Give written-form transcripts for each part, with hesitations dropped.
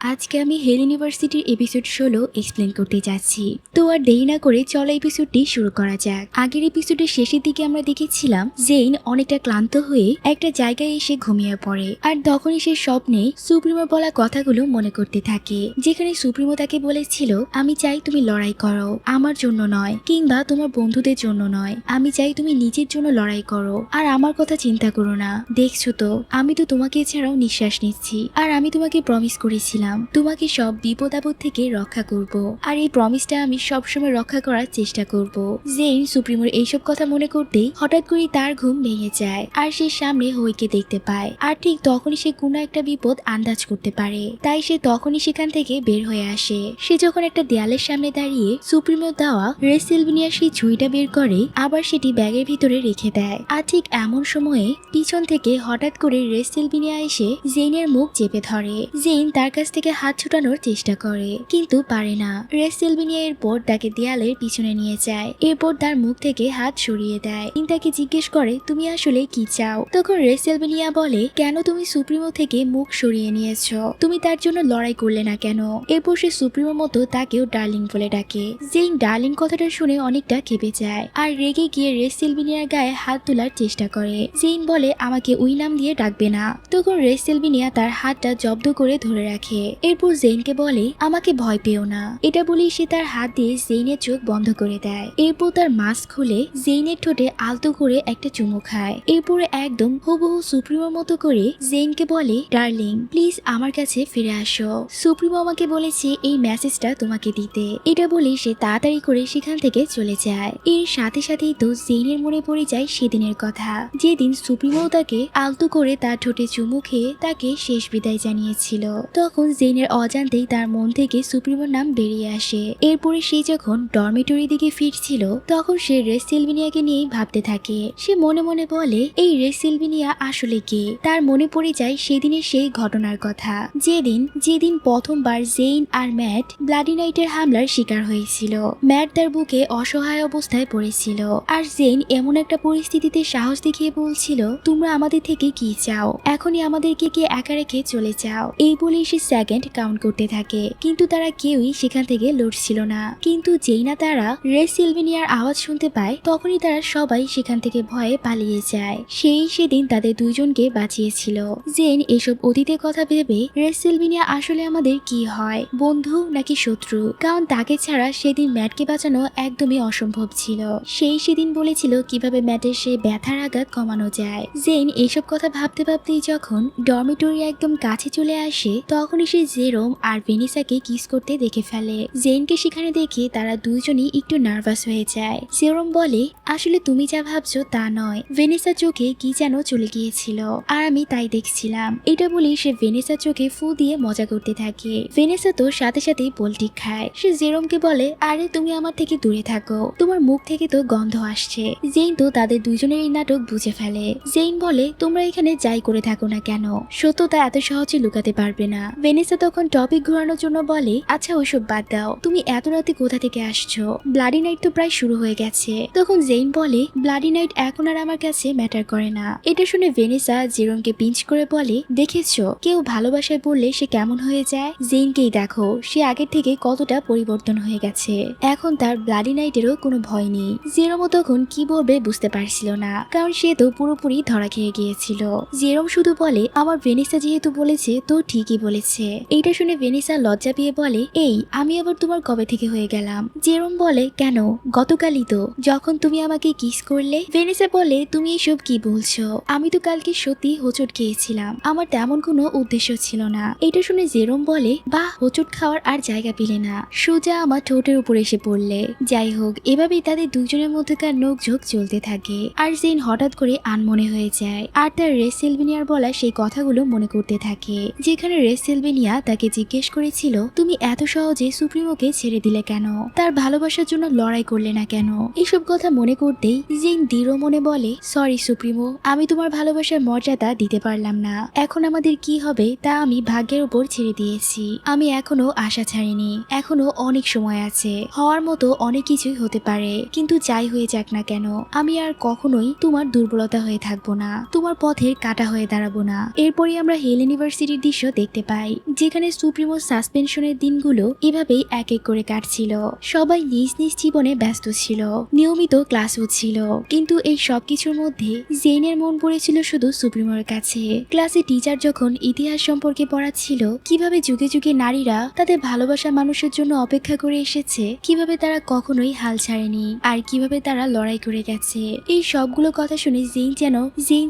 আজকে আমি হেল ইউনিভার্সিটির এপিসোড 16 এক্সপ্লেন করতে যাচ্ছি। তো আর দেরি না করে চলো এপিসোডটি শুরু করা যাক। আগের এপিসোডের শেষের দিকে আমরা দেখেছিলাম জেইন অনেকটা ক্লান্ত হয়ে একটা জায়গায় এসে ঘুমিয়ে পড়ে, আর তখনই সে স্বপ্নে সুপ্রিমো বলা কথাগুলো মনে করতে থাকে, যেখানে সুপ্রিমো তাকে বলেছিল, আমি চাই তুমি লড়াই করো, আমার জন্য নয় কিংবা তোমার বন্ধুদের জন্য নয়, আমি চাই তুমি নিজের জন্য লড়াই করো আর আমার কথা চিন্তা করো না। দেখছো তো আমি তো তোমাকে ছাড়াও নিঃশ্বাস নিচ্ছি, আর আমি তোমাকে প্রমিস করেছিলাম তোমাকে সব বিপদ আপদ থেকে রক্ষা করব, আর এই প্রমিসটা আমি সবসময় রক্ষা করার চেষ্টা করব। জেইন সুপ্রিমোর এইসব কথা মনে করতেই হঠাৎ করে তার ঘুম ভেঙে যায়, আর সে সামনে হইকে দেখতে পায়, আর ঠিক তখনই সে কোনো একটা বিপদ আন্দাজ করতে পারে। তাই সে তখনই সেখান থেকে বের হয়ে আসে। সে যখন একটা দেয়ালের সামনে দাঁড়িয়ে সুপ্রিমো দেওয়া রেসেলভিনিয়ার সেই ছুরিটা বের করে, আবার সেটি ব্যাগের ভিতরে রেখে দেয়। আর ঠিক এমন সময়ে পিছন থেকে হঠাৎ করে রেসেলভিনিয়া এসে জেইনের মুখ চেপে ধরে। জেইন তার কাছ থেকে হাত ছুটানোর চেষ্টা করে, কিন্তু পারে না। রেসেলভিনিয়া এরপর তাকে দেয়ালের পিছনে নিয়ে যায়, এরপর তার মুখ থেকে হাত সরিয়ে দেয়। তাকে জিজ্ঞেস করে, তুমি আসলে কি চাও? তখন রেসেলভিনিয়া বলে, কেন তুমি সুপ্রিমো থেকে মুখ সরিয়ে নিয়েছো? তুমি তার জন্য লড়াই করলে না কেন? এরপর সে সুপ্রিমোর মতো তাকেও ডার্লিং বলে ডাকে। জেইন ডার্লিং কথাটা শুনে অনেকটা কেঁপে যায়, আর রেগে গিয়ে রেসেলভিনিয়ার গায়ে হাত তোলার চেষ্টা করে। জেইন বলে, আমাকে ওই নাম দিয়ে ডাকবে না। তখন রেসেলভিনিয়া তার হাতটা জব্দ করে ধরে রাখে। এরপর জেইনকে বলে, আমাকে ভয় পেও না। এটা বলেই সে তার হাত দিয়ে জেইনের চোখ বন্ধ করে দেয়। এরপর তার মাস্ক খুলে জেইনের ঠোঁটে আলতো করে একটা চুমু খায়। এরপরে একদম হুবহু সুপ্রিমোর মতো করে জেইনকে বলে, ডার্লিং প্লিজ আমার কাছে ফিরে আসো। সুপ্রিমো আমাকে বলেছে এই মেসেজটা তোমাকে দিতে। এটা বলে সে তাড়াতাড়ি করে সেখান থেকে চলে যায়। এর সাথে সাথেই তো জেইনের মনে পড়ে যায় সেদিনের কথা, যেদিন সুপ্রিমো তাকে আলতো করে তার ঠোঁটে চুমু খেয়ে তাকে শেষ বিদায় জানিয়েছিল। তখন জেইনের অজান্তেই তার মন থেকে সুপ্রিমোর নাম বেরিয়ে আসে। এরপরে সে যখন ডরমিটরি দিকে ফিরছিল, তখন সে রেসেলভিনিয়াকে নিয়েই ভাবতে থাকে। সে মনে মনে বলে, এই রেসেলভিনিয়া আসলে কে? তার মনে পড়ে যায় সেদিনের সেই ঘটনার কথা, যেদিন প্রথমবার জেইন আর ম্যাট ব্লাডি নাইটের হামলার শিকার হয়েছিল। ম্যাট তার বুকে অসহায় অবস্থায় পড়েছিল, আর জেইন এমন একটা পরিস্থিতিতে সাহস দেখিয়ে বলছিল, তোমরা আমাদের থেকে কি চাও? এখনই আমাদেরকে কে একা রেখে চলে যাও। এই বলেই সে সেকেন্ড কাউন্ট করতে থাকে, কিন্তু তারা কেউই সেখান থেকে লড়ছিল না। কিন্তু যেই না তারা রেসেলভিনিয়ার আওয়াজ শুনতে পায়, তখনই তারা সবাই সেখান থেকে ভয়ে পালিয়ে যায়। সেদিন তাদের দুইজনকে বাঁচিয়েছিল। জেন এসব অতীতের কথা ভেবে রেসেলভিনিয়া আসলে আমাদের কি হয়, বন্ধু নাকি শত্রু? কারণ তাকে ছাড়া সেদিন ম্যাটকে বাঁচানো একদমই অসম্ভব ছিল। সেদিন বলেছিল কিভাবে ম্যাটের সেই ব্যথার আঘাত কমানো যায়। জেন এইসব কথা ভাবতে ভাবতেই যখন ডরমিটরি একদম কাছে চলে আসে, তখনই সে জেরোম আর ভেনিসাকে কিস করতে দেখে ফেলে। জেনকে সেখানে দেখে তারা দুইজনই একটু নার্ভাস হয়ে যায়। জেরোম বলে, আসলে তুমি যা ভাবছো তা নয়, ভেনিসা চোখে কি যেন চলে গিয়েছিল, আর আমি তাই দেখছিলাম। এটা বলেই সে ভেনিসা চোখে ফু দিয়ে মজা করতে থাকে। ভেনিসা তো সাথে সাথেই পোল্টি খায়। সে জেরোমকে বলে, আরে তুমি আমার থেকে দূরে থাকো, তোমার মুখ থেকে তো গন্ধ আসছে। জেইন তো তাদের দুইজনের এই নাটক বুঝে ফেলে। জেইন বলে, তোমরা এখানে যাই করে থাকো না কেন, সত্যতা এত সহজে লুকাতে পারবে না। ভেনিসা তখন টপিক ঘোরানোর জন্য বলে, আচ্ছা ওইসব বাদ দাও, তুমি এত রাতে কোথা থেকে আসছো? ব্লাডি নাইট তো প্রায় শুরু হয়ে গেছে। তখন জেইন বলে, ব্লাডি নাইট এখন আর আমার কাছে ম্যাটার করে না। এটা শুনে ভেনিসা জেরোমকে পিঞ্চ করে বলে, দেখেছো কেউ ভালোবাসায় পড়লে সে কেমন হয়ে যায়? জেইনকেই দেখো, সে আগের থেকে কতটা পরিবর্তন হয়ে গেছে। এখন তার ব্লাডি নাইটেরও কোনো ভয় নেই। জেরোমও তখন কি বলবে বুঝতে পারছিল না, কারণ সে তো পুরোপুরি ধরা খেয়ে গিয়েছিল। জেরোম শুধু বলে, আমার ভেনিসা যেহেতু বলেছে তো ঠিকই বলেছে। এইটা শুনে ভেনিসা লজ্জা পেয়ে বলে, এই আমি আবার তোমার কবে থেকে হয়ে গেলাম? জেরোম বলে, কেন, গতকালই তো যখন তুমি আমাকে কিস করলে। ভেনিসা বলে, তুমি এসব কি বলছো? আমি তো কালকে সত্যি হোঁচট খেয়েছিলাম, আমার তেমন কোনো উদ্দেশ্য ছিল না। এটা শুনে জেরোম বলে, বাহ, হোঁচট খাওয়ার আর জায়গা পেলে না, সোজা আমার ঠোঁটের উপর এসে পড়লে। যাই হোক, এভাবেই তাদের দুজনের মধ্যকার নোকঝোঁক চলতে থাকে। আর জেইন হঠাৎ করে আনমনে হয়ে যায়, আর তার রেসেলভিনিয়ার বলা সেই কথাগুলো মনে করতে থাকে, যেখানে রেসেলভিনিয়া তাকে জিজ্ঞেস করেছিল, তুমি এত সহজে সুপ্রিমোকে ছেড়ে দিলে কেন? তার ভালোবাসার জন্য লড়াই করলে না কেন? এসব কথা মনে করতেই জেইন দৃঢ় মনে বলে, সরি সুপ্রিমো, আমি তোমার ভালোবাসার মর্যাদা দিতে পারলাম না। এখন আমাদের কি হবে তা আমি ভাগ্যের উপর ছেড়ে দিয়েছি। আমি এখনো আশা ছাড়িনি, এখনো অনেক সময় আছে, হওয়ার মতো অনেক কিছুই হতে পারে। কিন্তু যাই হয়ে যাক না কেন, আমি আর কখনোই তোমার দুর্বলতা হয়ে থাকবো না, তোমার পথের কাটা হয়ে দাঁড়াবো না। এরপরই আমরা হেল ইউনিভার্সিটির দৃশ্য দেখতে পাই। যেখানে সুপ্রিমো সাসপেনশনের দিনগুলো এভাবেই এক এক করে কাটছিল। সবাই নিজ নিজ জীবনে ব্যস্ত ছিল, নিয়মিত ক্লাস হচ্ছিল, কিন্তু এই সবকিছুর মধ্যে জেইনের মন পড়েছিল শুধু সুপ্রিমোর কাছে। ক্লাসে টিচার যখন ইতিহাস সম্পর্কে পড়াচ্ছিল, কিভাবে যুগে যুগে নারীরা তাদের ভালোবাসা মানুষের জন্য অপেক্ষা করে এসেছে, কিভাবে তারা কখনোই হাল ছাড়েনি, আর কিভাবে তারা লড়াই করে গেছে, এই সবগুলো কথা শুনে জেইন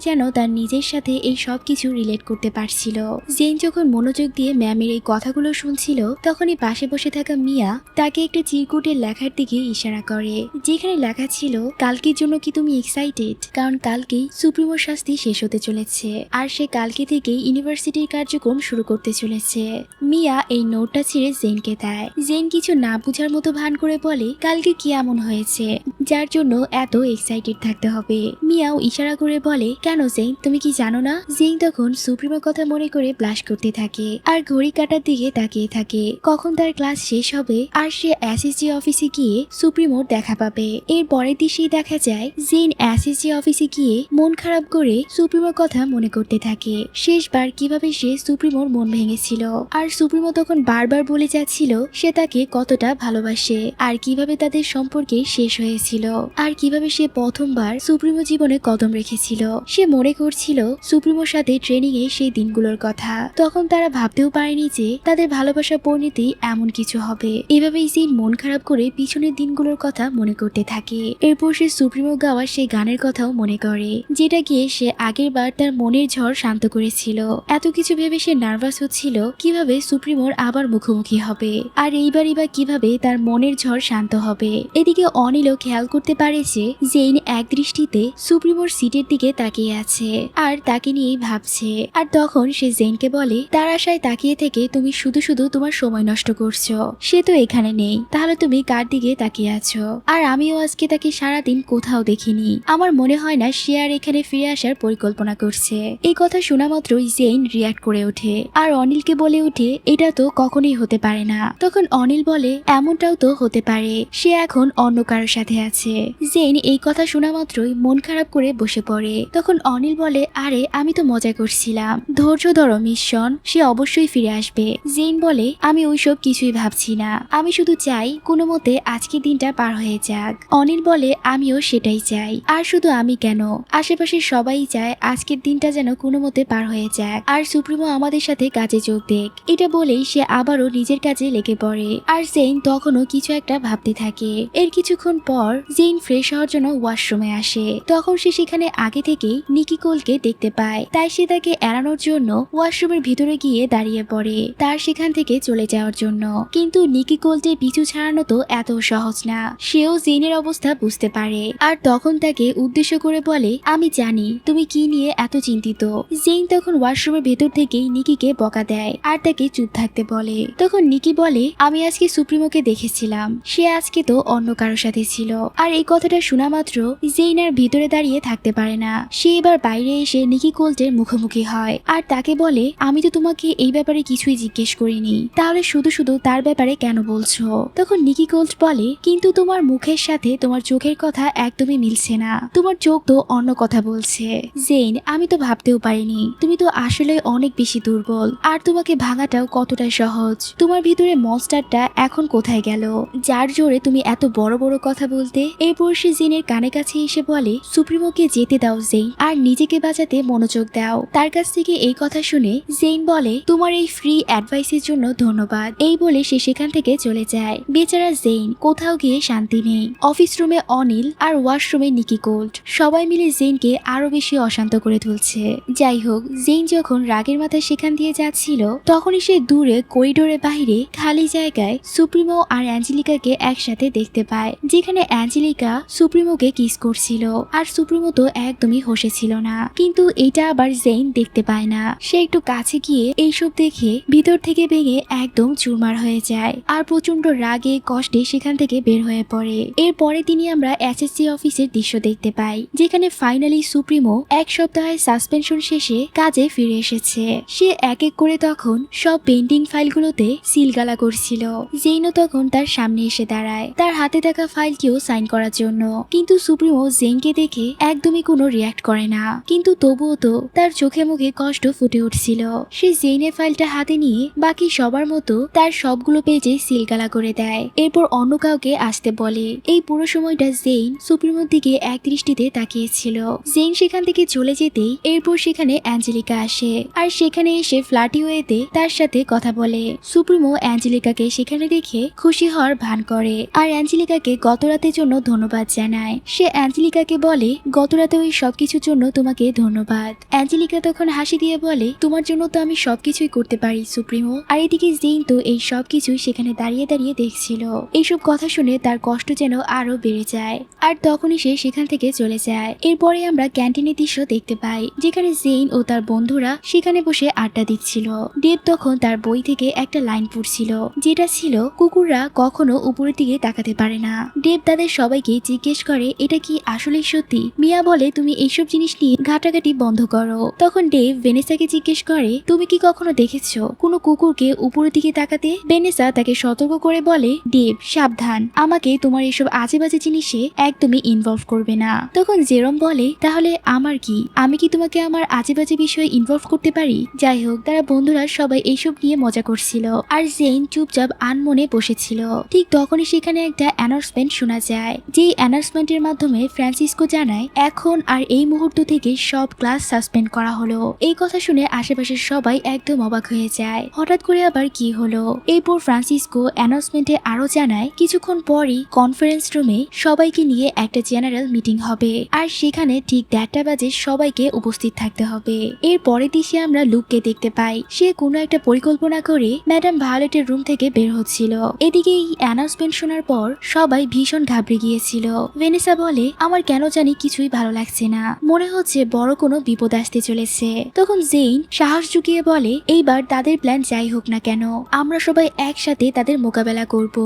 যেন তার নিজের সাথে এই সবকিছু রিলেট করতে পারছিল। জেইন যখন মনোযোগ দিয়ে ম্যামের এই কথাগুলো শুনছিল, তখনই পাশে বসে থাকা মিয়া তাকে একটা চিরকুটের লেখার দিকে ইশারা করে, যেখানে লেখা ছিল, কালকের জন্য কি তুমি এক্সাইটেড? কারণ কালকেই সুপ্রিমোর শাস্তি শেষ হতে চলেছে, আর সে কালকে থেকেই ইউনিভার্সিটির কার্যক্রম শুরু করতে চলেছে। মিয়া এই নোটটা ছিঁড়ে জেইনকে দেয়। জেইন কিছু না বুঝার মতো ভান করে বলে, কালকে কি এমন হয়েছে যার জন্য এত এক্সাইটেড থাকতে হবে? মিয়াও ইশারা করে বলে, কেন জেইন, তুমি কি জানো না? জেইন তখন সুপ্রিমোর কথা মনে করে ব্লাশ করতে থাকে আর ঘড়ি কাটার দিকে তাকিয়ে থাকে, কখন তার ক্লাস শেষ হবে আর সে এসএসজি অফিসে গিয়ে সুপ্রিমোর দেখা পাবে। এর পরের দৃশ্যেই দেখা যায় জেইন এসএসজি অফিসে গিয়ে মন খারাপ করে সুপ্রিমোর কথা মনে করতে থাকে, শেষবার কিভাবে সে সুপ্রিমোর মন ভেঙেছিল, আর সুপ্রিমো তখন বারবার বলে যাচ্ছিল সে তাকে কতটা ভালোবাসে, আর কিভাবে তাদের সম্পর্কে শেষ হয়েছিল, আর কিভাবে সে প্রথমবার সুপ্রিমো জীবনে কদম রেখেছিল। সে মনে করছিল সুপ্রিমোর সাথে ট্রেনিং এ সেই দিনগুলোর কথা, তখন তারা ভাবতেও পারেনি যে তাদের ভালোবাসার পরিণতি এমন কিছু হবে। এভাবেই জেইন মন খারাপ করে পিছনের দিনগুলোর কথা মনে করতে থাকে। এরপর সে সুপ্রিমো গাওয়া সেই গানের কথাও মনে করে, যেটা গিয়ে সে আগের বার তার মনের ঝড় শান্ত করেছিল। এত কিছু ভেবে সে নার্ভাস হচ্ছিল কিভাবে সুপ্রিমোর আবার মুখোমুখি হবে, আর এইবারই বা কিভাবে তার মনের ঝড় শান্ত হবে। এদিকে অনিলও খেয়াল করতে পারে যে জেইন এক দৃষ্টিতে সুপ্রিমোর সিটের দিকে তাকিয়ে আছে আর তাকে নিয়েই ভাবছে, আর তখন সে জেইনকে বলে, তার আশায় তাকিয়ে থেকে তুমি শুধু শুধু তোমার সময় নষ্ট করছো, সে তো এখানে নেই, তাহলে তুমি কার দিকে তাকিয়ে আছো? আর আমিও আজকে তাকে সারাদিন কোথাও দেখিনি, আমার মনে হয় না সে আর এখানে ফিরে আসার পরিকল্পনা করছে। এই কথা শোনা মাত্রই জেইন রিয়াক্ট করে ওঠে আর অনিলকে বলে ওঠে, এটা তো কখনোই হতে পারে না। তখন অনিল বলে, এমনটাও তো হতে পারে, সে এখন অন্য কারোর সাথে আছে। জেইন এই কথা শোনা মাত্রই মন খারাপ করে বসে পড়ে। তখন অনিল বলে, আরে আমি তো মজা করছিলাম, ধৈর্য ধরো মিশন, সে অবশ্যই ফিরে আসবে। জেইন বলে, আমি ওইসব কিছুই ভাবছি না, আমি শুধু চাই কোনো মতে আজকের দিনটা পার হয়ে যাক। অনিল বলে, আমিও সেটাই চাই, আর শুধু আমি কেন, আশেপাশের সবাই চায় আজকের দিনটা যেন কোনো মতে পার হয়ে যাক, আর সুপ্রিমো আমাদের সাথে কাজে যোগ দেখ। এটা বলেই সে আবারও নিজের কাজে লেগে পড়ে, আর জেইন তখনও কিছু একটা ভাবতে থাকে। এর কিছুক্ষণ পর জেইন ফ্রেশ হওয়ার জন্য ওয়াশরুমে আসে, তখন সে সেখানে আগে থেকেই নিকি কোলকে দেখতে পায়, তাই সে তাকে এড়ানোর জন্য ওয়াশরুমের ভিতরে গিয়ে দাঁড়িয়ে পড়ে তার সেখান থেকে চলে যাওয়ার জন্য। কিন্তু নিকি কোলকে পিছু ছাড়ানো তো এত সহজ না, সেও জেইনের অবস্থা বুঝতে পারে, আর তখন তাকে উদ্দেশ্য করে বলে, আমি জানি তুমি কি নিয়ে এত চিন্তিত। জেইন তখন ওয়াশরুমের ভেতর থেকেই নিকিকে বকা দেয় আর তাকে চুপ থাকতে বলে। তখন নিকি বলে, আমি আজকে সুপ্রিমোকে দেখেছিলাম, সে আজকে তো অন্য কারোর সাথে ছিল। আর এই কথাটা শোনা মাত্র জেইন আর ভিতরে দাঁড়িয়ে থাকতে পারে না, সে এবার বাইরে এসে নিকি কোল্টের মুখোমুখি হয় আর তাকে বলে, আমি তো তোমাকে এই ব্যাপারে কিছুই জিজ্ঞেস করিনি, তাহলে শুধু শুধু তার ব্যাপারে কেন বলছো? তখন নিকি কোল্ট বলে, কিন্তু তোমার মুখের সাথে তোমার চোখের কথা একদমই মিলছে না, তোমার চোখ তো অন্য কথা বলছে। জেইন, আমি তো ভাবতেও পারিনি, তুমি তো আসলে অনেক বেশি দুর্বল, আর তোমাকে ভাঙাটাও কতটা সহজ। তোমার ভিতরে মনস্টারটা এখন কোথায় গেল, যার জোরে তুমি এত বড় বড় কথা বলতে? এরপর সে জেইনের কানে কাছে এসে বলে, সুপ্রিমোকে যেতে দাও জেইন, আর নিজেকে বাঁচাতে মনোযোগ দাও। তার কাছ থেকে এই কথা শুনে জেইন বলে, তোমার এই ফ্রি অ্যাডভাইসের জন্য ধন্যবাদ। এই বলে সে সেখান থেকে চলে যায়। বেচারা জেইন কোথাও গিয়ে শান্তি নেই। অফিস রুমে অনিল আর ওয়াশরুমে নিকি কোল্ট সবাই মিলে জেইনকে আরো বেশি অশান্ত করে তুলছে। যাই হোক, জেইন যখন রাগের মাথায় সেখান দিয়ে যাচ্ছিল, তখনই সে দূরে করিডোরের বাইরে খালি জায়গায় সুপ্রিমো আর অ্যাঞ্জেলিকাকে একসাথে দেখতে পায়, যেখানে অ্যাঞ্জেলিকা সুপ্রিমোকে কিস করছিল, আর সুপ্রিমো তো একদমই হসেছিল না। কিন্তু এটা আবার জেইন দেখতে পায় না। সে একটু কাছে গিয়ে এইসব দেখে ভিতর থেকে ভেঙে একদম চুরমার হয়ে যায়, আর প্রচন্ড রাগে কষ্টে সেখান থেকে বের হয়ে পড়ে। এরপরে তিনি আমরা এসএসসি অফিসের দৃশ্য দেখতে পাই, যেখানে ফাইনালি সুপ্রিমো এক সপ্তাহের সাসপেনশন শেষে কাজে ফিরে এসেছে। সে এক এক করে তখন সব পেন্ডিং ফাইলগুলোতে সিলগালা করছিল। জেইনও তখন তার সামনে এসে দাঁড়ায় তার হাতে থাকা ফাইলটিও সাইন করার জন্য, কিন্তু সুপ্রিমো জেইনকে দেখে একদমই কোনো রিয়াক্ট করে না, কিন্তু তবুও তো তার চোখে মুখে কষ্ট ফুটে উঠছিল। সে জেইনের ফাইল ফাইলটা হাতে নিয়ে বাকি সবার মতো তার সবগুলো পেজে সিলগালা করে দেয়। এরপর অন্য কাউকে আসতে বলে। এই পুরো সময়টা জেইন সুপ্রিমোর দিকে এক দৃষ্টিতে তাকিয়েছিল। জেইন সেখান থেকে চলে যেতেই এরপর সেখানে অ্যাঞ্জেলিকা আসে, আর সেখানে এসে ফ্ল্যাটি ওয়েতে তার সাথে কথা বলে। সুপ্রিমো অ্যাঞ্জেলিকাকে সেখানে দেখে খুশি হওয়ার ভান করে আর অ্যাঞ্জেলিকাকে গত রাতের জন্য ধন্যবাদ জানায়। সে অ্যাঞ্জেলিকাকে বলে গত রাতে ওই সবকিছুর জন্য তোমাকে ধন্যবাদ। অ্যাঞ্জেলিকা তখন হাসি দিয়ে বলে তোমার জন্য তো আমি সবকিছুই করতে পারি সুপ্রিমো। আর এদিকে জেইন তো এই সবকিছুই সেখানে দাঁড়িয়ে দাঁড়িয়ে দেখছিল। এইসব কথা শুনে তার কষ্ট যেন আরো বেড়ে যায়, আর তখনই সে সেখান থেকে চলে যায়। এরপরে আমরা ক্যান্টিনের দৃশ্য দেখতে পাই, যেখানে জেইন ও তার বন্ধুরা সেখানে বসে আড্ডা দিচ্ছিল। ডেভ তখন তার বই থেকে একটা লাইন পড়ছিল, যেটা ছিল কুকুররা কখনো উপরের দিকে তাকাতে পারে না। ডেভ তাদের সবাইকে জিজ্ঞেস করে এটা কি আসলেই সত্যি। মিয়া বলে তুমি এইসব জিনিস নিয়ে ঘাটাঘাটি বন্ধ করো। তখন ডেভ ভেনেসাকে জিজ্ঞেস করে তুমি কি কখনো দেখেছো কোনো কুকুরকে উপরের দিকে তাকাতে। ভেনেসা তাকে সতর্ক করে বলে ডেভ সাবধান, আমাকে তোমার এসব আজে বাজে জিনিসে একদমই ইনভলভ করবে না। তখন জেরম বলে তাহলে আমার কি, আমি কি তোমাকে আমার আজে বাজে বিষয়ে ইনভলভ করতে পারি। যাই হোক, তারা বন্ধুরা সবাই এইসব নিয়ে মজা করছিল, আর জেইন চুপচাপ আনমনে বসেছিল। ঠিক তখনই সেখানে একটা অ্যানাউন্সমেন্ট শোনা যায়, যেই অ্যানাউন্সমেন্টের মাধ্যমে ফ্রান্সিসকো জানায় এখন আর এই মুহূর্ত থেকে সব ক্লাস সাসপেন্ড করা হলো। এই কথা শুনে আশেপাশের সবাই একদম অবাক হয়ে যায়, হঠাৎ করে আবার কি হলো। এরপর ফ্রান্সিসকো অ্যানাউন্সমেন্টে আরো জানায় কিছুক্ষণ পরই কনফারেন্স রুমে সবাইকে নিয়ে একটা জেনারেল মিটিং হবে, আর সেখানে ঠিক 1:30 বাজে সবাইকে উপস্থিত থাকতে হবে। এর পরের দৃশ্যে আমরা লুককে দেখতে পাই, সে কোনো একটা পরিকল্পনা করে ম্যাডাম ভায়োলেটের রুম থেকে বের হচ্ছিল। এদিকে এই অ্যানাউন্সমেন্ট শোনার পর সবাই ভীষণ ঘাবড়ে গিয়েছিল। ভেনেসা বলে আমার কেন জানি কিছুই ভালো লাগছে না, মনে হচ্ছে বড় কোনো বিপদ আসতে চলেছে। তখন জেইন সাহস জুগিয়ে বলে এইবার তাদের প্ল্যান যাই হোক না কেন আমরা সবাই একসাথে তাদের মোকাবেলা করব।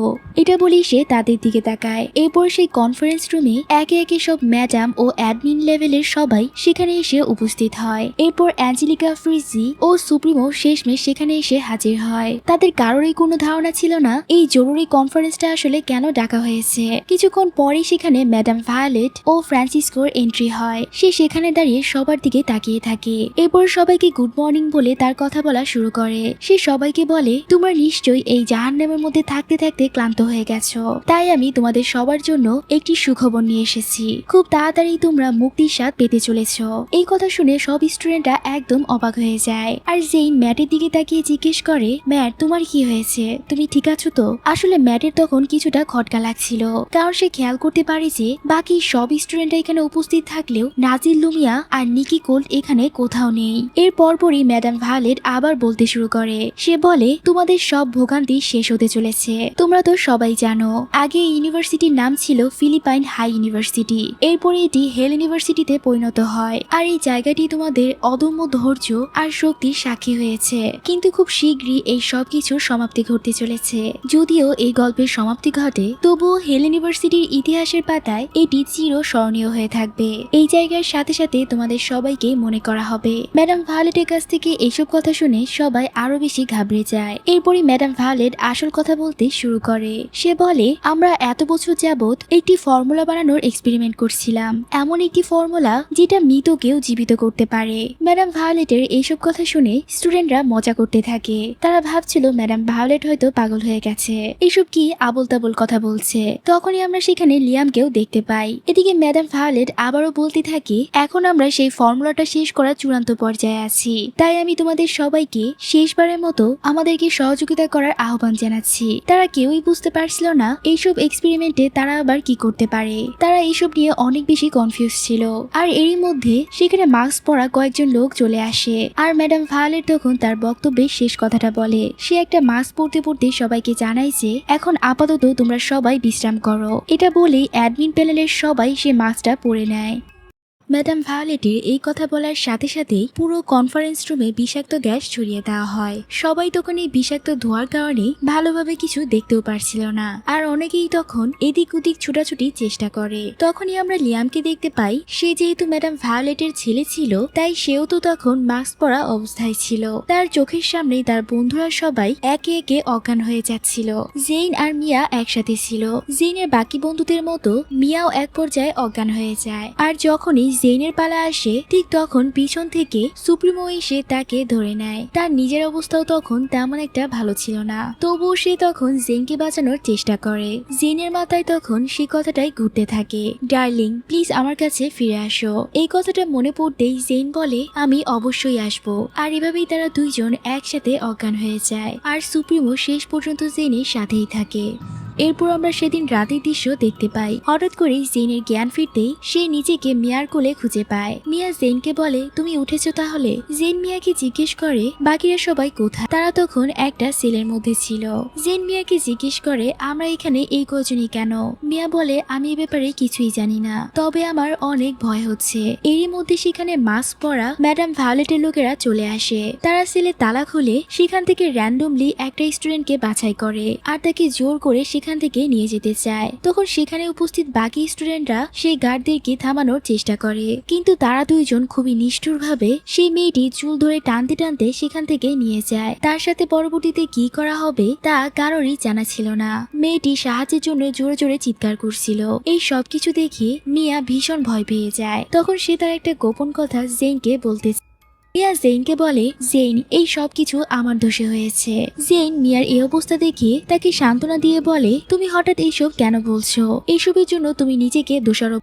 এটা বলেই সে তাদের দিকে তাকায়। এরপর সেই কনফারেন্স রুমে একে একে সব ম্যাডাম ও অ্যাডমিন লেভেলের সবাই সেখানে এসে উপস্থিত হয়। এরপর অ্যাঞ্জেলিকা, ফ্রিজি ও সুপ্রিমো শেষমেশ সেখানে এসে হাজির হয়। তাদের কারোরই কোনো ধারণা ছিল না এই জরুরি কনফারেন্সটা আসলে কেন ডাকা হয়েছে। কিছুক্ষণ পরেই সেখানে ম্যাডাম ভায়োলেট ও ফ্রান্সিসকোর এন্ট্রি হয়। সে সেখানে দাঁড়িয়ে সবার দিকে তাকিয়ে থাকে। এরপর সবাইকে গুড মর্নিং বলে তার কথা বলা শুরু করে। সে সবাইকে বলে তোমরা নিশ্চয়ই এই জাহান্নামের মধ্যে থাকতে থাকতে ক্লান্ত হয়ে গেছো, তাই আমি তোমাদের সবার জন্য একটি সুখবর নিয়ে এসেছি। খুব তাড়াতাড়ি তোমরা মুক্তির স্বাদ পেতে চলেছ। এই কথা শুনে সব স্টুডেন্টরা একদম অবাক হয়ে যায়, আর জেইন ম্যাটের দিকে তাকিয়ে জিজ্ঞেস করে ম্যাট তোমার কি হয়েছে, তুমি ঠিক আছো তো। আসলে ম্যাটের তখন কিছুটা খটকা লাগছিল, কারণ সে খেয়াল করতে পারে যে বাকি সব স্টুডেন্টরা এখানে উপস্থিত থাকলেও নাজিল লুমিয়া আর নিকি কোল্ট এখানে কোথাও নেই। এর পরপরই ম্যাডাম ভায়োলেট আবার বলতে শুরু করে। সে বলে তোমাদের সব ভোগান্তি শেষ হতে চলেছে। তোমরা তো সবাই জানো আগে এই ইউনিভার্সিটির নাম ছিল ফিলিপাইন হাই ইউনিভার্সিটি, এরপরে এটি হেল ইউনিভার্সিটিতে পরিণত হয়। আর এই জায়গাটি তোমাদের অদম্য ধৈর্য আর শক্তির সাক্ষী হয়েছে, কিন্তু খুব শীঘ্রই এই সব কিছুর সমাপ্তি ঘটতে চলেছে। যদিও এই গল্পের সমাপ্তি ঘটে, তবুও হেল ইউনিভার্সিটির ইতিহাসের পাতায় এটি চির স্মরণীয় হয়ে থাকবে। এই জায়গার সাথে সাথে তোমাদের সবাইকে মনে করা হবে। ম্যাডাম ভায়োলেটের কাছ থেকে এইসব কথা শুনে সবাই আরো বেশি ঘাবড়ে যায়। এরপরই ম্যাডাম ভায়োলেট আসল কথা বলতে শুরু করে। সে বলে আমরা এত বছর যাবত একটি ফর্মুলা বানানোর এক্সপেরিমেন্ট করছিলাম, এমন একটি ফর্মুলা যেটা মৃতকেও জীবিত করতে পারে। ম্যাডাম ভায়োলেটের এইসব কথা শুনে স্টুডেন্টরা মজা করতে থাকে। তারা ভাবছিল ম্যাডাম ভায়োলেট হয়তো পাগল হয়ে গেছে, এসব কি আবল তাবল কথা বলছে। তখনই আমরা সেখানে লিয়ামকেও দেখতে পাই। এদিকে ম্যাডাম ভায়োলেট আবারও বলতে থাকে এখন আমরা সেই ফর্মুলাটা শেষ করার চূড়ান্ত পর্যায়ে আছি, তাই আমি তোমাদের সবাইকে শেষবারের মতো আমাদেরকে সহযোগিতা করার আহ্বান জানাচ্ছি। তারা কেউই বুঝতে পারছিল না এইসব এক্সপেরিমেন্টে তারা আবার কি করতে পারে। তারা এইসব নিয়ে অনেক বেশি কনফিউজ ছিল। আর এরই মধ্যে সেখানে মাস্ক পরা কয়েকজন লোক চলে আসে, আর ম্যাডাম ভায়োলেট তখন তার বক্তব্যের শেষ কথাটা বলে। সে একটা মাস্ক পরতে পরতে সবাইকে জানায় যে এখন আপাতত তোমরা সবাই বিশ্রাম করো। এটা বলেই অ্যাডমিন প্যানেলের সবাই সে মাস্কটা পরে নেয়। ম্যাডাম ভায়োলেটের এই কথা বলার সাথে সাথেই পুরো কনফারেন্স রুমে বিষাক্ত গ্যাস ছড়িয়ে দেওয়া হয়। সবাই তখন এই বিষাক্ত ধোঁয়ার কারণে ভালোভাবে কিছু দেখতেও পারছিল না, আর অনেকেই তখন এদিক ওদিক ছুটাছুটি চেষ্টা করে। তখনই আমরা লিয়ামকে দেখতে পাই। সে যেহেতু ম্যাডাম ভায়োলেটের ছেলে ছিল, তাই সেও তো তখন মাস্ক পরা অবস্থায় ছিল। তার চোখের সামনেই তার বন্ধুরা সবাই একে একে অজ্ঞান হয়ে যাচ্ছিল। জেইন আর মিয়া একসাথে ছিল। জেইনের বাকি বন্ধুদের মতো মিয়াও এক পর্যায়ে অজ্ঞান হয়ে যায়। আর যখনই জেইনের পালা আসে ঠিক তখন পিছন থেকে সুপ্রিমো এসে তাকে ধরে নেয়। তার নিজের অবস্থাও তখন তেমন একটা ভালো ছিল না, তবুও সে তখন জেইনকে বাঁচানোর চেষ্টা করে। জেইনের মাথায় তখন সেই কথাটাই ঘুরতে থাকে, ডার্লিং প্লিজ আমার কাছে ফিরে আসো। এই কথাটা মনে পড়তেই জেইন বলে আমি অবশ্যই আসবো। আর এভাবেই তারা দুইজন একসাথে অজ্ঞান হয়ে যায় আর সুপ্রিমো শেষ পর্যন্ত জেইনের সাথেই থাকে। এরপর আমরা সেদিন রাতের দৃশ্য দেখতে পাই। হঠাৎ করে জেইনের জ্ঞান ফিরতেই সে নিজেকে মিয়ার কোলে খুঁজে পায়। মিয়া জেইনকে বলে তুমি উঠেছো তাহলে? জেইন মিয়াকে জিজ্ঞেস করে বাকিরা সবাই কোথায়। তারা তখন একটা সেলের মধ্যে ছিল। জেইন মিয়াকে জিজ্ঞেস করে আমরা এখানে এই কজনই কেন? মিয়া বলে আমি এ ব্যাপারে কিছুই জানি না, তবে আমার অনেক ভয় হচ্ছে। এরই মধ্যে সেখানে মাস্ক পরা ম্যাডাম ভায়োলেটের লোকেরা চলে আসে। তারা সেলে তালা খুলে সেখান থেকে র্যান্ডমলি একটা স্টুডেন্টকে বাছাই করে আর তাকে জোর করে সেখান থেকে নিয়ে যেতে চায়। তখন সেখানে উপস্থিত বাকি স্টুডেন্টরা সেই গার্ডদেরকে থামানোর চেষ্টা করে, কিন্তু তারা দুইজন খুবই নিষ্ঠুরভাবে সেই মেয়েটি চুল ধরে টানতে টানতে সেখান থেকে নিয়ে যায়। তার সাথে পরবর্তীতে কি করা হবে তা কারোরই জানা ছিল না। মেয়েটি সাহায্যের জন্য জোরে জোরে চিৎকার করছিল। এই সবকিছু দেখে মিয়া ভীষণ ভয় পেয়ে যায়। তখন সে তার একটা গোপন কথা জেইনকে বলতে মিয়া জেইনকে বলে জেইন এই সব কিছু আমার দোষে হয়েছে। জেইন মিয়ার এই অবস্থা দেখে তাকে সান্ত্বনা দিয়ে বলে তুমি হঠাৎ এইসব কেন বলছো? এইসবের জন্য তুমি নিজেকে দোষারোপ,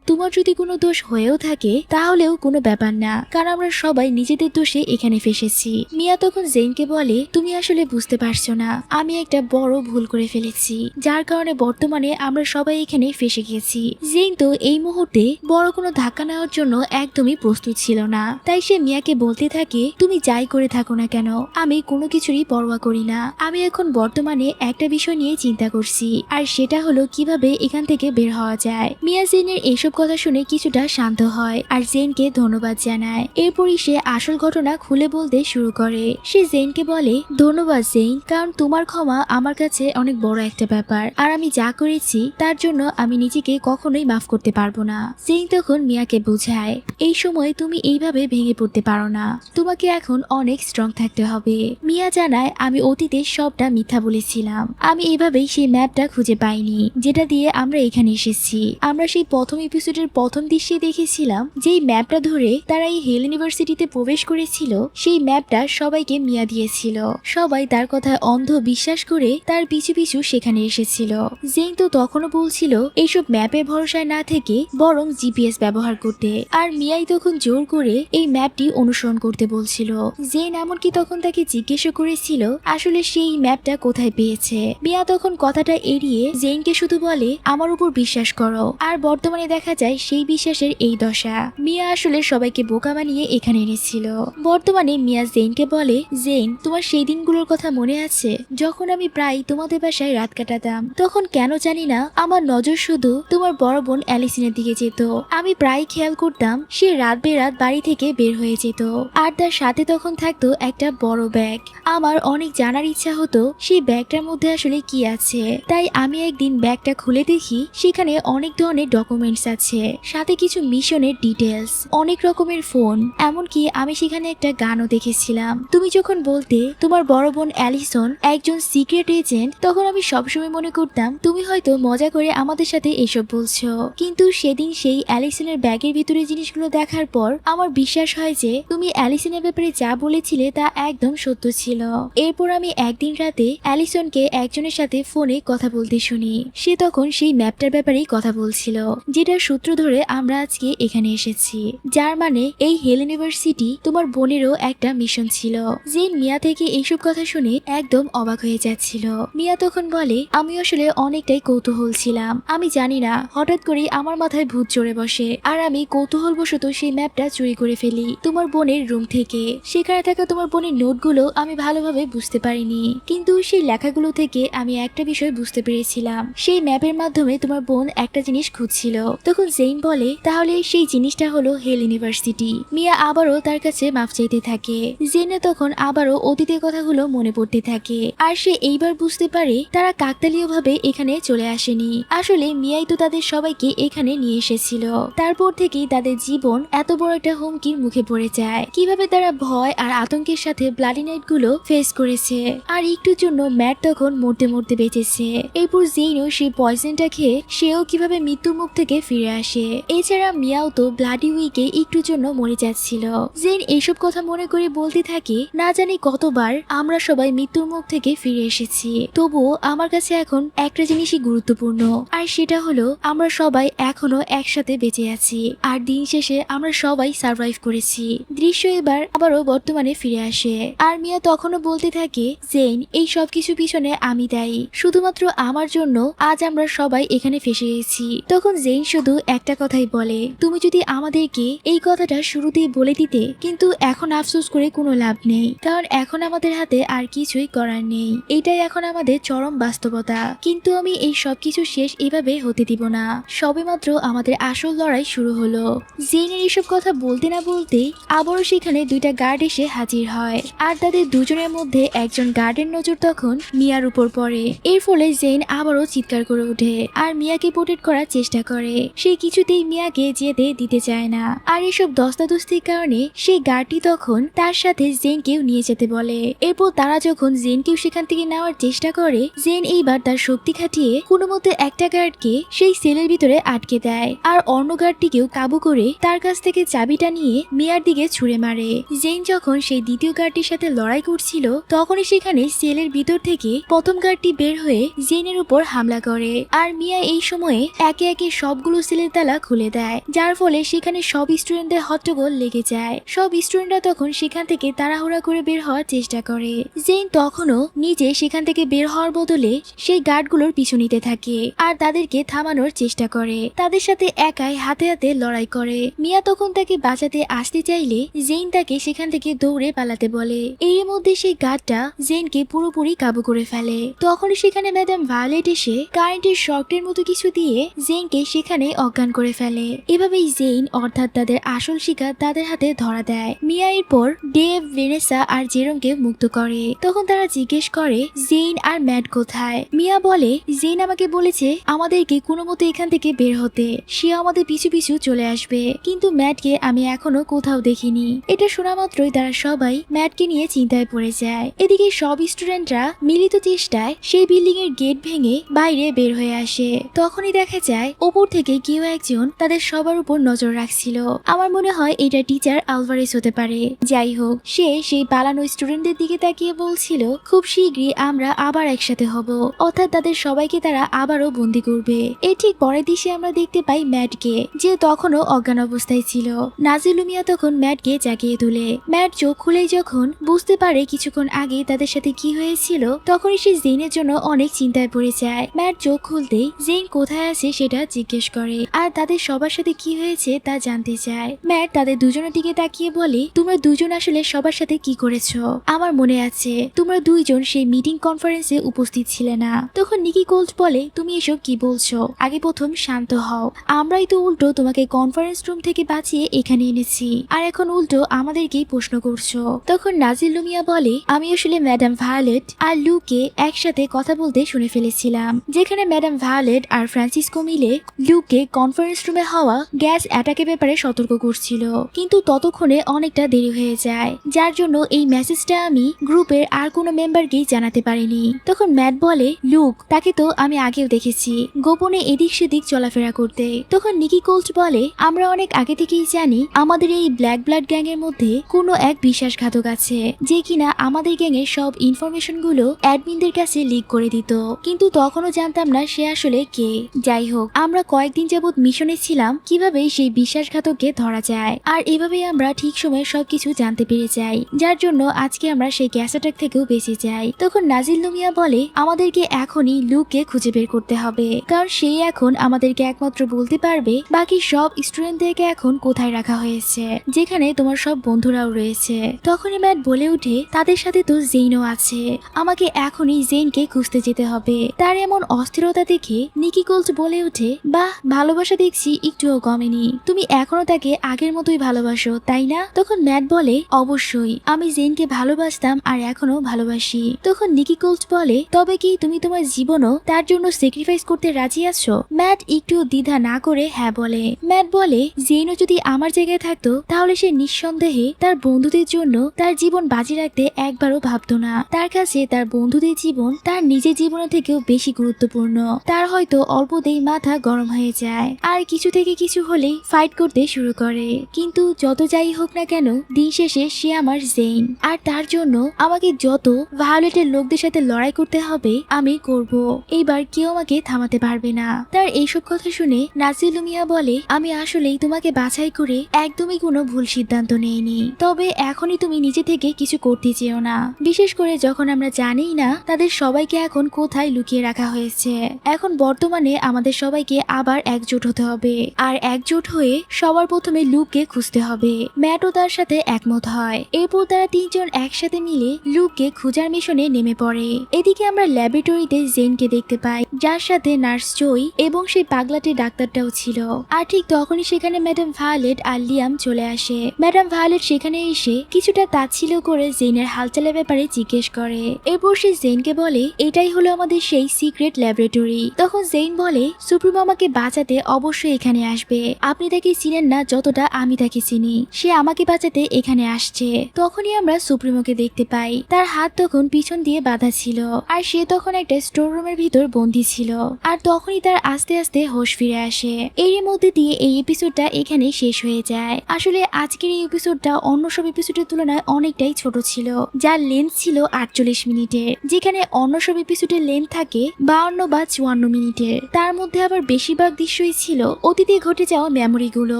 তোমার যদি কোনো দোষ হয়েও থাকে তাহলেও কোনো ব্যাপার না, কারণ আমরা সবাই নিজেদের দোষে এখানে ফেসেছি। মিয়া তখন জেইনকে বলে তুমি আসলে বুঝতে পারছো না, আমি একটা বড় ভুল করে ফেলেছি, যার কারণে বর্তমানে আমরা সবাই এখানে ফেসে গেছি। জেইন তো এই মুহূর্তে বড় কোনো ধাক্কা নেওয়ার জন্য একদমই প্রস্তুত ছিল না, তাই সে মিয়াকে বলতে থাকে তুমি যাই করে থাকো না কেন আমি কোনো কিছুরই পরোয়া করি না। আমি এখন বর্তমানে একটা বিষয় নিয়ে চিন্তা করছি, আর সেটা হলো কিভাবে এখান থেকে বের হওয়া যায়। মিয়া জেইনের এইসব কথা শুনে কিছুটা শান্ত হয় আর জেইনকে ধন্যবাদ জানায়। এরপরই সে আসল ঘটনা খুলে বলতে শুরু করে। সে জেইনকে বলে ধন্যবাদ জেইন, কারণ তোমার ক্ষমা আমার কাছে অনেক বড় একটা ব্যাপার, আর আমি যা করেছি তার জন্য আমি নিজেকে কখনোই মাফ করতে পারবো না। জেইন তখন মিয়াকে বোঝায় এই সময় তুমি এইভাবে ভেঙে পড়তে পারো না, তোমাকে এখন অনেক স্ট্রং থাকতে হবে। মিয়া জানায় আমি অতীতে সবটা মিথ্যা বলেছিলাম, আমি এইভাবেই সেই ম্যাপটা খুঁজে পাইনি যেটা দিয়ে আমরা এখানে এসেছি। আমরা সেই প্রথম এপিসোডের প্রথম দৃশ্যে দেখেছিলাম যেই ম্যাপটা ধরে তারা এই হেল ইউনিভার্সিটিতে প্রবেশ করেছিল, সেই ম্যাপটা সবাইকে মিয়া দিয়েছিল। সবাই তার কথায় অন্ধ বিশ্বাস করে তার পিছু পিছু সেখানে এসেছিল। জেইন তো তখনও বলছিল এইসব ম্যাপের ভরসায় না থেকে বরং জিপিএস ব্যবহার করতে, আর মিয়াই তখন জোর করে এই ম্যাপটি অনুসরণ করতে বলছিল। জেইন এমনকি তখন তাকে জিজ্ঞেসও করেছিল আসলে সেই ম্যাপটা কোথায় পেয়েছে। মিয়া তখন কথাটা এড়িয়ে জেইনকে শুধু বলে আমার উপর বিশ্বাস করো, আর বর্তমানে দেখা যায় সেই বিশ্বাসের এই দশা। মিয়া আসলে সবাইকে বোকা বানিয়ে এখানে এনেছিল। বর্তমানে মিয়া জেইনকে বলে জেইন তোমার সেই দিনগুলোর কথা মনে আছে যখন আমি প্রায় তোমাদের বাসায় রাত কাটাতাম? তখন কেন জানি না আমার নজর শুধু তোমার বড় বোন অ্যালিসিনের দিকে যেত। আমি প্রায় খেয়াল করতাম সে রাত বেরাত বাড়ি থেকে বের হয়ে যেত, আর তার সাথে তখন থাকতো একটা বড় ব্যাগ। আমার অনেক জানার ইচ্ছা হতো সেই ব্যাগটার মধ্যে আসলে কি আছে, তাই আমি একদিন ব্যাগটা খুলে দেখি সেখানে অনেক ধরনের ডকুমেন্টস আছে, সাথে কিছু মিশনের ডিটেলস, অনেক রকমের ফোন, এমনকি আমি সেখানে একটা গানও দেখেছিলাম। তুমি যখন বলতে তোমার বড় বোন অ্যালিসন একজন সিক্রেট এজেন্ট, তখন আমি সবসময় মনে করতাম তুমি হয়তো মজা করে আমাদের সাথে এসব বলছো, কিন্তু সেদিন সেই অ্যালিসনের ব্যাগের ভিতরে জিনিসগুলো দেখার পর আমার বিশ্বাস হয় যে তুমি অ্যালিসনের ব্যাপারে যা বলেছিলে তা একদম সত্য ছিল। এরপর আমি একদিন রাতে অ্যালিসনকে একজনের সাথে ফোনে কথা বলতে শুনি। সে তখন সেই ম্যাপটার ব্যাপারেই কথা বলছিল, যেটার সূত্র ধরে আমরা আজকে এখানে এসেছি, যার মানে এই হেল ইউনিভার্সিটি তোমার বোনেরও একটা মিশন ছিল। জেইন মিয়া থেকে এইসব কথা শুনে একদম অবাক হয়ে যাচ্ছিল। মিয়া তখন বলে আমি আসলে অনেকটাই কৌতূহল ছিলাম, আমি জানি না হঠাৎ করে আমার মাথায় ভূত চড়ে বসে, আর আমি কৌতূহলবশত সেই ম্যাপটা চুরি করে ফেলি তোমার বোনের রুম থেকে। সেখানে থাকা তোমার বোনের নোটগুলো আমি ভালোভাবে বুঝতে পারিনি, কিন্তু সেই লেখাগুলো থেকে আমি একটা বিষয় বুঝতে পেরেছিলাম, সেই ম্যাপের মাধ্যমে তোমার বোন একটা জিনিস খুঁজছিল। তখন জেইন বলে তাহলে সেই জিনিসটা হলো হেল ইউনিভার্সিটি। মিয়া আবারও তার কাছে মাফ চাইতে থাকে। জেনে তখন আবারও অতীতের কথাগুলো মনে পড়তে থাকে, আর সে এইবার বুঝতে পারে তারা কাকতালীয় ভাবে এখানে চলে আসেনি, আসলে মিয়াই তো তাদের সবাইকে এখানে নিয়ে এসেছিল। তারপর থেকেই তাদের জীবন এত বড় একটা হুমকির মুখে পড়ে যায়, কিভাবে তারা ভয় আর আতঙ্কের সাথে ব্লাডি নাইট গুলো ফেস করেছে, আর একটুর জন্য ম্যাট তখন মরতে মরতে বেঁচেছে। এরপর জেইনও সেই পয়জনটা খেয়ে সেও কিভাবে মৃত্যুর মুখ থেকে ফিরে আসে। এছাড়া মিয়াও তো ব্লাডি উইকে একটুর জন্য মরে যাচ্ছিল। জেন এইসব কথা মনে করে বলতে থাকে, না জানি কতবার আমরা সবাই মৃত্যুর মুখ থেকে ফিরে এসেছি, তবুও আমার কাছে এখন একটা জিনিসই গুরুত্বপূর্ণ, আর সেটা হলো আমরা সবাই এখনো একসাথে বেঁচে আছি, আর দিন শেষে আমরা সবাই সার্ভাইভ করেছি। দৃশ্য এবার আবারও বর্তমানে ফিরে আসে, আর মিয়া তখনও বলতে থাকে, জেন এই সবকিছু পিছনে আমি দায়ী, শুধুমাত্র আমার জন্য আজ আমরা সবাই এখানে ফেসে গেছি। তখন জেন শুধু একটা কথাই বলে, তুমি যদি আমাদেরকে এই কথাটা শুরুতেই বলে দিতে, কিন্তু এখন আফসোস করে কোনো লাভ নেই, কারণ এখন আমাদের হাতে আর কিছুই করার নেই, এটাই এখন আমাদের চরম বাস্তবতা। কিন্তু আমি এই সবকিছু শেষ এভাবে হতে দিব না, সবেমাত্র আমাদের আসল লড়াই শুরু হলো। জেনের এসব কথা বলতে না বলতেই আবারও সেখানে দুইটা গার্ড এসে হাজির হয়, আর তাদের দুজনের মধ্যে একজন গার্ডের নজর তখন মিয়ার উপর পড়ে। এর ফলে জেন আবারও চিৎকার করে ওঠে আর মিয়াকে প্রোটেক্ট করার চেষ্টা করে। সে কিছুতেই মিয়াকে যেতে দিতে চায় না, আর এসব দস্তাদস্তির কারণে সেই গার্ডটি তখন তার সাথে জেনকেও নিয়ে যেতে বলে। এরপর তারা যখন জেনকেও সেখান থেকে নেওয়ার চেষ্টা করে, জেন এইবার তার শক্তি খাটিয়ে কোনো মতে একটা গার্ডকে সেই সেলের ভিতরে আটকে দেয়, আর অন্য গার্ডটিকেও কাবু করে তার কাছ থেকে চাবিটা নিয়ে মিয়ার দিকে ছুঁড়ে মারে। জেন যখন সেই দ্বিতীয় গার্ডটির সাথে লড়াই করছিল, তখনই সেখানে সেলের ভিতর থেকে প্রথম গার্ডটি বের হয়ে জেনের উপর হামলা করে, আর মিয়া এই সময়ে একে একে সবগুলো সেলের তালা খুলে দেয়, যার ফলে সেখানে সব স্টুডেন্টদের হট্টগোল লেগে যায়। সব স্টুডেন্টরা তখন সেখান থেকে তাড়াহুড়া করে বের হওয়ার চেষ্টা করে। জেন তখনও নিজে সেখান থেকে বের হওয়ার বদলে সেই গার্ডগুলোর পিছু নিতে থাকে, আর তাদেরকে থামানোর চেষ্টা করে, তাদের সাথে একাই হাতে হাতে লড়াই করে। মিয়া তখন তাকে বাঁচাতে আসতে চাইলে জেন তাকে সেখান থেকে দৌড়ে পালাতে বলে। এর মধ্যে সেই গার্ডটা জেনকে পুরোপুরি কাবু করে ফেলে। তখনই সেখানে ম্যাডাম ভায়োলেট এসে কারেন্টের শর্টের মতো কিছু দিয়ে জেনকে সেখানে অজ্ঞান করে ফেলে। এভাবেই জেন অর্থাৎ তাদের আসল শিকার তাদের হাতে ধরা দেয়। মিয়া এরপর ডেভ, ভেনেসা আর জেরমকে মুক্ত করে। তখন তারা জিজ্ঞেস করে জেন আর ম্যাট কোথায়। মিয়া বলে, জেন আমাকে বলেছে আমাদেরকে কোনো মতো এখান থেকে বের হতে, সে আমাদের পিছু পিছু চলে আসবে, কিন্তু ম্যাটকে আমি এখনো কোথাও দেখিনি। এটা শোনা মাত্রই তারা সবাই ম্যাটকে নিয়ে চিন্তায় পড়ে যায়। এদিকে সব স্টুডেন্টরা মিলিত চেষ্টায় সেই বিল্ডিং এর গেট ভেঙে বাইরে বের হয়ে আসে। তখনই দেখা যায় ওপর থেকে কেউ একজন তাদের সবার উপর নজর রাখছিল। আমার মনে হয় এটা টিচার আলভারেজ হতে পারে। যাই হোক, সে সেই পালানো স্টুডেন্টদের দিকে তাকিয়ে বলছিল, খুব শীঘ্রই আমরা আবার একসাথে হব, অর্থাৎ তাদের সবাইকে তারা আবারও বন্দি করবে। এই ঠিক পরের দৃশ্যে আমরা দেখতে পাই ম্যাটকে, যে তখনও অজ্ঞান অবস্থায় ছিল। নাজিলুমিয়া তখন ম্যাটকে জাগিয়ে তোলে। ম্যাট চোখ খুলেই যখন বুঝতে পারে কিছুক্ষণ আগে তাদের সাথে কি হয়েছিল, তখনই সে জেনের জন্য অনেক চিন্তায় পড়ে যায়। ম্যাট চোখ খুলতেই জেন কোথায় আছে সেটা জিজ্ঞেস করে, আর তাদের সবার সাথে কি হয়েছে তা জানতে চায়। ম্যাট তাদের দুজনের দিকে তাকিয়ে বলে, তোমরা দুজন আসলে সবার সাথে কি করেছো? আমার মনে আছে তোমরা দুইজন সেই মিটিং কনফারেন্সে উপস্থিত ছিলে না। তখন নিকি কোল্ট বলে, তুমি এসব কি বলছো? আগে প্রথম শান্ত হও, আমরাই তো উল্টো তোমাকে কনফারেন্স রুম থেকে বাঁচিয়ে এখানে এনেছি, আর এখন উল্টো আমাদেরকেই প্রশ্ন করছো। তখন নাজিল লুমিয়া বলে, আমি আসলে ম্যাডাম ভায়োলেট আর লুকে একসাথে কথা বলতে শুনে ফেলেছিলাম, যেখানে ম্যাডাম ভায়োলেট আর ফ্রান্সিসকো মিলে লুককে কনফারেন্স রুমে হওয়া গ্যাস অ্যাটাকের ব্যাপারে সতর্ক করছিল, কিন্তু ততক্ষণে অনেকটা দেরি হয়ে যায়, যার জন্য এই মেসেজটা আমি গ্রুপের আর কোনো মেম্বারকেই জানাতে পারিনি। তখন ম্যাট বলে, লুক, তাকে তো আমি আগেও দেখেছি গোপনে এদিক সেদিক চলাফেরা করতে। তখন নিকি কোল্ট বলে, আমরা অনেক আগে থেকেই জানি আমাদের এই ব্ল্যাক ব্লাড গ্যাং এর মধ্যে কোনো এক বিশ্বাসঘাতক আছে, যে কিনা আমাদের গ্যাং এর সব ইনফরমেশন গুলো অ্যাডমিনদের কাছে লিক করে দিত, কিন্তু তখনও জানতাম না সে আসলে কে। যাই হোক, আমরা কয়েকদিন যাবত মিশনে ছিলাম কিভাবে সেই বিশ্বাসঘাতককে ধরা যায়, আর এভাবেই আমরা ঠিক সময়ে সবকিছু জানতে পেরে যাই, যার জন্য আজকে আমরা সেই গ্যাস অ্যাটাক থেকেও বেঁচে যাই। তখন নাজিল লুমিয়া বলে, আমাদেরকে এখনই লুককে খুঁজে বের করতে হবে, কারণ সে এখন আমাদেরকে একমাত্র বলতে পারবে বাকি সব স্টুডেন্টদেরকে এখন কোথায় রাখা হয়েছে, যেখানে তোমার সব বন্ধুরাও রয়েছে। তখনই ম্যাট বলে উঠে, তাদের সাথে তো জেইনও আছে, আমাকে এখনই জেইনকে খুঁজতে যেতে হবে। তার এমন অস্থিরতা দেখে নিকি কোল্ট বলে উঠে, বাহ, ভালোবাসা দেখছি একটুও কমেনি, তুমি এখনো তাকে আগের মতোই ভালোবাসো তাই না? তখন ম্যাট বলে, অবশ্যই, আমি জেইনকে ভালোবাসতাম আর এখনো ভালোবাসি। তখন নিকি কোল্ট বলে, তবে কি তুমি তোমার জীবনও তার জন্য স্যাক্রিফাইস করতে রাজি আছো? ম্যাট একটু দ্বিধা না করে হ্যাঁ বলে। ম্যাট বলে, জেইনও যদি আমার জায়গায় থাকতো তাহলে সে নিঃসন্দেহে তার বন্ধুদের জন্য তার জীবন বাজি রাখতে একবারও ভাবতো না। তার কাছে তার বন্ধুদের জীবন তার নিজের জীবনের থেকেও বেশি গুরুত্বপূর্ণ। তার হয়তো অল্পতেই মাথা গরম হয়ে যায়। যায় আর কিছু থেকে কিছু হলেই ফাইট করতে শুরু করে। কিন্তু যত যাই হোক না কেন দিন শেষে সে আমার জেইন, আর তার জন্য আমাকে যত ভায়োলেটের লোকদের সাথে লড়াই করতে হবে আমি করব। এইবার কেউ আমাকে থামাতে পারবে না। তার এইসব কথা শুনে নাজিল লুমিয়া বলে, আমি আসলেই তোমাকে বাছাই করে একদমই কোনো ভুল সিদ্ধান্ত নেইনি, তবে এখনই তুমি নিজে থেকে কিছু করতে চেও না, বিশেষ করে যখন আমরা জানি না তাদের সবাইকে এখন কোথায় লুকিয়ে রাখা হয়েছে। এখন বর্তমানে আমাদের সবাইকে আবার একজোট হতে হবে, আর একজোট হয়ে সবার প্রথমে লুককে খুঁজতে হবে। ম্যাটও তার সাথে একমত হয়। এরপর তারা তিনজন একসাথে মিলে লুককে খোঁজার মিশনে নেমে পড়ে। এদিকে আমরা ল্যাবরেটরিতে জেনকে দেখতে পাই, যার সাথে নার্স জয় এবং সেই পাগলাটে ডাক্তারটাও ছিল। আর ঠিক তখনই সেখানে ম্যাডাম ভায়োলেট আর লিয়াম চলে আসে। ম্যাডাম ভায়োলেট সেখানে এসে কিছুটা তাচ্ছিল্য করে জেনের হালচালের ব্যাপারে জিজ্ঞেস করে। এরপর সে জেনকে বলে, এটাই হলো আমাদের সেই সিক্রেট ল্যাবরেটরি। তখন জেন বলে, সুপ্রিমো আমাকে বাঁচাতে অবশ্যই এখানে আসবে। আপনি তাকে চিনেন না যতটা আমি তাকে চিনি। সে আমাকে বাঁচাতে এখানে আসছে। তখনই আমরা সুপ্রিমোকে দেখতে পাই। তার হাত তখন পিছন দিয়ে বাঁধা ছিল, আর সে তখন একটা স্টোর রুমের ভিতর বন্দী ছিল। আর তখনই তার আস্তে আস্তে হোশ ফিরে আসে। এর মধ্যে দিয়ে এই এপিসোডটা এখানে শেষ হয়ে যায়। আসলে আজকের এই এপিসোডটা অন্য সব এপিসোডের তুলনায় অনেকটাই ছোট ছিল, যার লেন্থ ছিল 48 মিনিটের, যেখানে অন্য সব এপিসোডের লেন্থ থাকে 52 বা 54 মিনিটের। তার মধ্যে আবার বেশিরভাগ দৃশ্যই ছিল অতীতে ঘটে যাওয়া মেমোরিগুলো,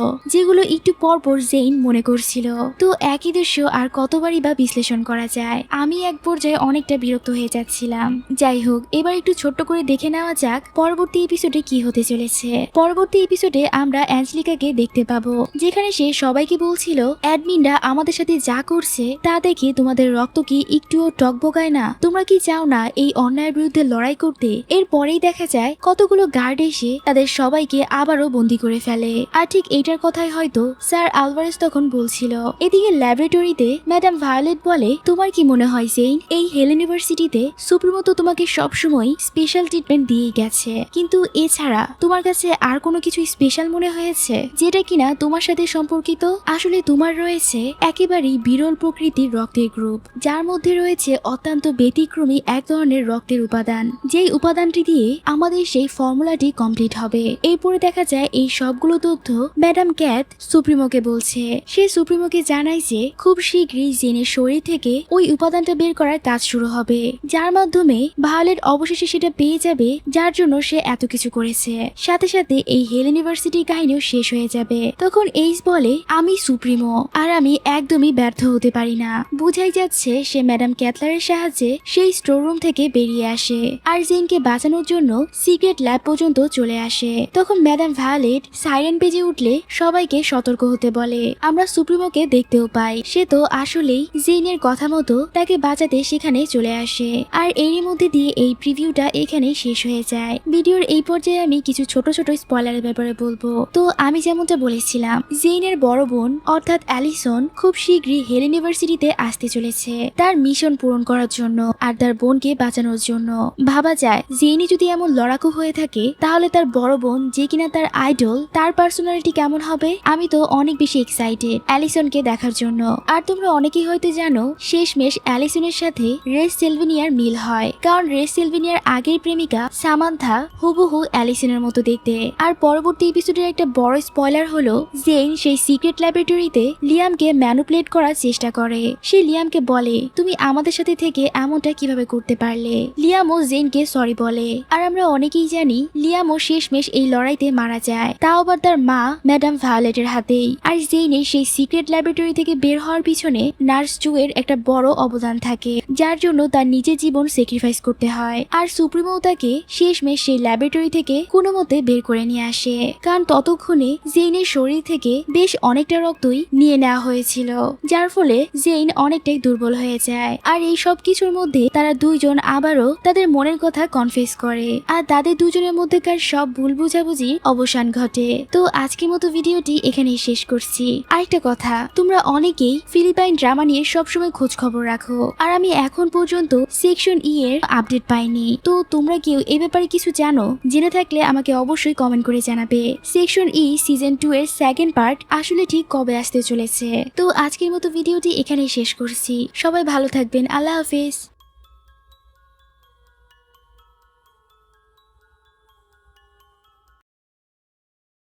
যেগুলো একটু পর পর জেইন মনে করছিল। তো একই দৃশ্য আর কতবারই বা বিশ্লেষণ করা যায়। আমি এক পর্যায়ে অনেকটা বিরক্ত হয়ে যাচ্ছিলাম। যাই হোক, এবার একটু ছোট্ট করে দেখে নেওয়া যাক পরবর্তী এপিসোডে কি হতে চলেছে। পরবর্তী এপিসোডে আমরা অ্যাঞ্জেলিকাকে দেখতে পাবো, যেখানে সে সবাইকে বলছিল, অ্যাডমিনরা আমাদের সাথে যা করছে তা দেখে তোমাদের রক্ত কি একটুও টকবগায় না? তোমরা কি চাও না এই অন্যায়ের বিরুদ্ধে লড়াই করতে? এরপরেই দেখা যায় কতগুলো গার্ড এসে তাদের সবাইকে আবারও বন্দি করে ফেলে। আর ঠিক এইটার কথাই হয়তো স্যার আলভারেজ তখন বলছিল। এদিকে ল্যাবরেটরিতে ম্যাডাম ভায়োলেট বলে, তোমার কি মনে হয় জেইন, এই হেল ইউনিভার্সিটিতে সুপ্রিমো তো তোমাকে সবসময় স্পেশাল ট্রিটমেন্ট দিয়েই গেছে, কিন্তু এছাড়া তোমার কাছে আর কোনো কিছু স্পেশাল মনে হয়েছে যেটা কিনা তোমার সাথে সম্পর্কিত? আসলে তোমার রয়েছে একেবারেই বিরল প্রকৃতির রক্তের গ্রুপ, যার মধ্যে রয়েছে অত্যন্ত ব্যতিক্রমী এক ধরনের রক্তের উপাদান, যেই উপাদানটি দিয়ে আমাদের সেই ফর্মুলাটি কমপ্লিট হবে। এরপরে দেখা যায় এই সবগুলো তথ্য ম্যাডাম ক্যাথ সুপ্রিমোকে বলছে। সে সুপ্রিমোকে জানায় যে খুব শীঘ্রই জেনের শরীর থেকে ওই উপাদানটা বের করার কাজ শুরু হবে, যার মাধ্যমে ভায়োলেট অবশেষে সেটা পেয়ে যাবে, যার জন্য সে এত কিছু করেছে। সাথে সাথে এই হেল ইউনিভার্সিটির কাহিনীও শেষ হয়ে যাবে। তখন এইস বলে, আমি সুপ্রিমো, আর আমি একদমই ব্যর্থ হতে পারি না। বুঝাই যাচ্ছে সে ম্যাডাম ক্যাথলারের সাহায্যে সেই স্টোর রুম থেকে বেরিয়ে আসে, আর জেনকে বাঁচানোর জন্য সিক্রেট ল্যাব পর্যন্ত চলে আসে। তখন ম্যাডাম ভায়োলেট সাইরেন বেজে উঠলে সবাইকে সতর্ক হতে বলে। আমরা সুপ্রিমোকে দেখতেও পাই, সে তো আসলেই জেনের কথা মতো তাকে বাঁচাতে সেখানে চলে আসে। আর এরই মধ্যে দিয়ে এই প্রিভিউটা এখানে শেষ হয়ে যায়। ভিডিওর এই পর্যায়ে আমি কিছু ছোট ছোট স্পয়লারের ব্যাপারে বলবো। তো আমি যেমনটা বলেছিলাম, জেনের বড় বোন অর্থাৎ অ্যালিসন খুব শীঘ্রই হেল ইউনিভার্সিটিতে আসতে চলেছে তার মিশন পূরণ করার জন্য আর তার বোনকে বাঁচানোর জন্য। ভাবা যায় জেনি যদি এমন লড়াকু হয়ে থাকে, তাহলে তার বড় বোন যে কিনা তার আইডল, তার পার্সোনালিটি কেমন হবে? আমি তো অনেক বেশি এক্সাইটেড অ্যালিসনকে দেখার জন্য। আর তোমরা অনেকেই হয়তো জানো, শেষমেশ অ্যালিসনের সাথে রেস সেলভিনিয়ার মিল হয়, কারণ রেস সেলভিনিয়ার আগের প্রেমিকা সামান্থা হুবহু অ্যালিসনের মতো দেখতে। আর পরবর্তী এপিসোডের একটা বড় স্পয়লার হলো, জেন সেই সিক্রেট ল্যাবরেটরিতে লিয়ামকে ম্যানুপুলেট করার চেষ্টা করে। সে লিয়ামকে বলে, তুমি আমাদের সাথে থেকে এমনটা কিভাবে করতে পারলে? লিয়ামও জেনকে সরি বলে। আর আমরা অনেকেই জানি লিয়ামও শেষমেশ এই লড়াইতে মারা যায়, তাও আবার তার মা ম্যাডাম ভায়োলেটের হাতেই। আর জেনের সেই সিক্রেট ল্যাবরেটরি থেকে বের হওয়ার পিছনে নার্স জুয়ের একটা বড় অবদান থাকে, যার জন্য তার নিজের জীবন স্যাক্রিফাইস করতে হয়। আর সুপ্রিমো তাকে শেষমেশ সেই ল্যাবরেটরি থেকে কোনো মতে বের করে নিয়ে আসে, কারণ ততক্ষণে জেনের শরীর থেকে বেশ অনেকটা রক্তই নিয়ে নেওয়া হয়েছিল, যার ফলে জেন অনেকটাই দুর্বল হয়ে যায়। আর এই সব কিছুর মধ্যে তারা দুইজন আবারও তাদের মনের কথা কনফেস করে, আর তাদের দুজনের মধ্যেকার সব ভুল বুঝাবুঝির অবসান ঘটে। তো আজকের মতো ভিডিওটি এখানেই শেষ করছি। আরেকটা কথা, তোমরা অনেকেই ফিলিপাইন ড্রামা নিয়ে সবসময় খোঁজ খবর রাখো, আর আমি এখন পর্যন্ত সেকশন ই এর আপডেট পাইনি। তো তোমরা কেউ এ ব্যাপারে কিছু জানো? জেনে থাকলে আমাকে অবশ্যই কমেন্ট করে জানাবে। সেকশন ই সিজন 2 এর সেকেন্ড পার্ট আসলে ঠিক কবে আসতে চলেছে। তো আজকের মতো ভিডিওটি এখানেই শেষ করছি। সবাই ভালো থাকবেন। আল্লাহ হাফেজ।